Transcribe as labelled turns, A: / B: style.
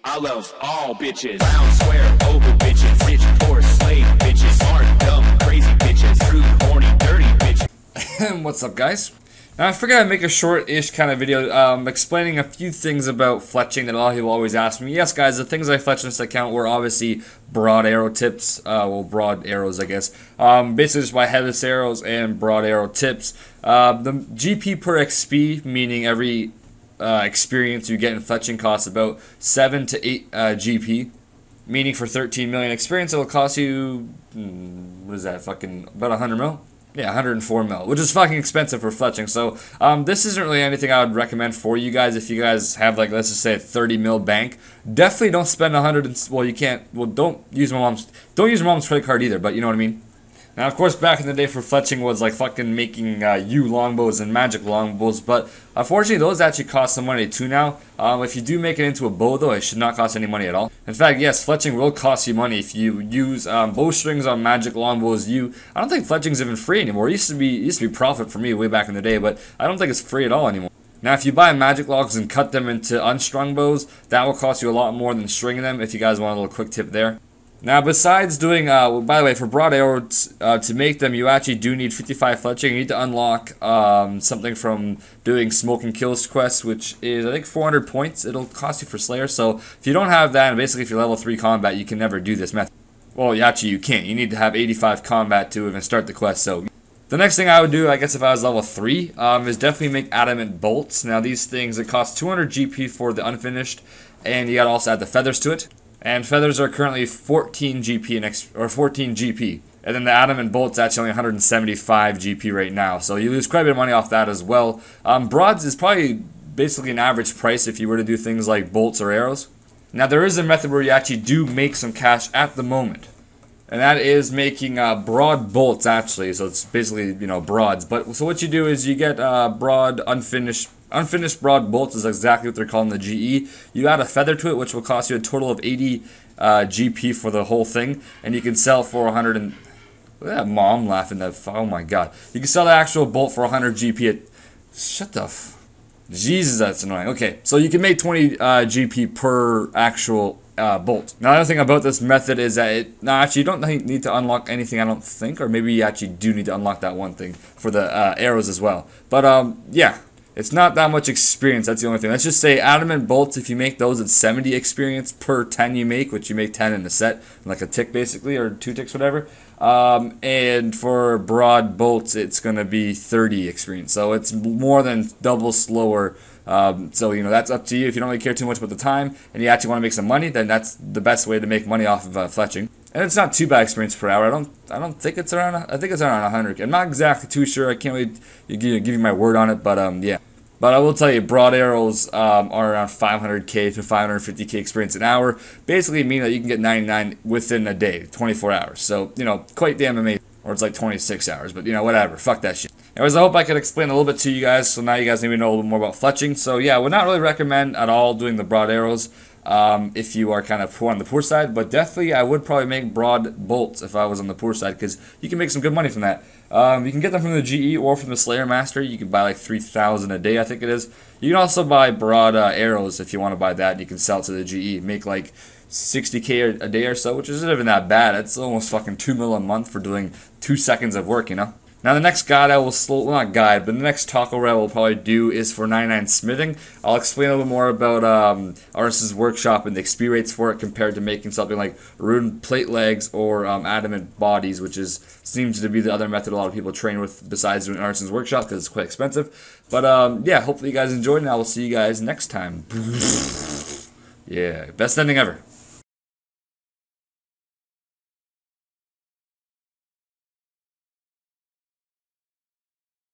A: I love all bitches, round, square, oval bitches, rich, poor, slave bitches, smart, dumb, crazy bitches, rude, horny, dirty bitches.
B: What's up, guys? Now, I figured I'd make a short-ish kind of video explaining a few things about fletching that a lot of people always ask me. Yes, guys, the things I fletched in this account were obviously broad arrow tips, well, broad arrows, I guess. Basically just by headless arrows and broad arrow tips. The GP per XP, meaning every experience you get in fletching, costs about 7 to 8 GP. Meaning for 13 million experience, it'll cost you, what is that, fucking, about 100 mil? Yeah, 104 mil, which is fucking expensive for fletching. So this isn't really anything I would recommend for you guys. If you guys have, like, let's just say a 30 mil bank, definitely don't spend 100 and, well, you can't, well, don't use your mom's credit card either, but you know what I mean. Now, of course, back in the day for fletching was like fucking making U longbows and magic longbows, but unfortunately those actually cost some money too now. If you do make it into a bow though, it should not cost any money at all. In fact, yes, fletching will cost you money if you use bowstrings on magic longbows. I don't think fletching's even free anymore. It used to be profit for me way back in the day, but I don't think it's free at all anymore. Now, if you buy magic logs and cut them into unstrung bows, that will cost you a lot more than stringing them, if you guys want a little quick tip there. Now, besides doing, by the way, for broad arrows, to make them, you actually do need 55 fletching. You need to unlock something from doing Smoke and Kills quests, which is, I think, 400 points it'll cost you for Slayer. So, if you don't have that, and basically if you're level 3 combat, you can never do this method. Well, actually, you can't. You need to have 85 combat to even start the quest. So, the next thing I would do, I guess if I was level 3, is definitely make adamant bolts. Now, these things, it costs 200 GP for the unfinished, and you gotta also add the feathers to it. And feathers are currently 14 GP or 14 GP. And then the adamant bolt's actually only 175 GP right now. So you lose quite a bit of money off that as well. Broads is probably basically an average price if you were to do things like bolts or arrows. Now there is a method where you actually do make some cash at the moment. And that is making broad bolts actually. So it's basically, you know, broads. But so what you do is you get broad unfinished broad bolts is exactly what they're calling the GE. You add a feather to it, which will cost you a total of 80 GP for the whole thing, and you can sell for 100 and... Look at that mom laughing. Oh my god. You can sell the actual bolt for 100 GP at... Shut the f... Jesus, that's annoying. Okay, so you can make 20 GP per actual bolt. Now, the other thing about this method is that actually you don't need to unlock anything, I don't think, or maybe you actually do need to unlock that one thing for the arrows as well. But, yeah. It's not that much experience, that's the only thing. Let's just say adamant bolts, if you make those, it's 70 experience per 10 you make, which you make 10 in a set, like a tick basically, or 2 ticks, whatever. And for broad bolts, it's going to be 30 experience. So it's more than double slower. So, you know, that's up to you. If you don't really care too much about the time, and you actually want to make some money, then that's the best way to make money off of fletching. And it's not too bad experience per hour. I don't think it's around. I think it's around 100. I'm not exactly too sure. I can't really give you my word on it, but yeah. But I will tell you, broad arrows are around 500k to 550k experience an hour. Basically meaning that you can get 99 within a day, 24 hours. So, you know, quite damn amazing. Or it's like 26 hours, but you know, whatever. Fuck that shit. Anyways, I hope I could explain a little bit to you guys, so now you guys maybe know a little bit more about fletching. So yeah, I would not really recommend at all doing the broad arrows if you are kind of poor on the poor side, but definitely I would probably make broad bolts if I was on the poor side, because you can make some good money from that. You can get them from the GE or from the Slayer Master. You can buy like 3,000 a day, I think it is. You can also buy broad arrows if you want to buy that, and you can sell it to the GE. Make like 60k a day or so, which isn't even that bad. It's almost fucking 2 mil a month for doing 2 seconds of work, you know? Now the next guide I will well, not guide, but the next taco I will probably do is for 99 smithing. I'll explain a little bit more about Artis's workshop and the XP rates for it compared to making something like ruined plate legs or adamant bodies, which seems to be the other method a lot of people train with besides doing Artis's workshop because it's quite expensive. But yeah, hopefully you guys enjoyed, and I will see you guys next time. Yeah, best ending ever.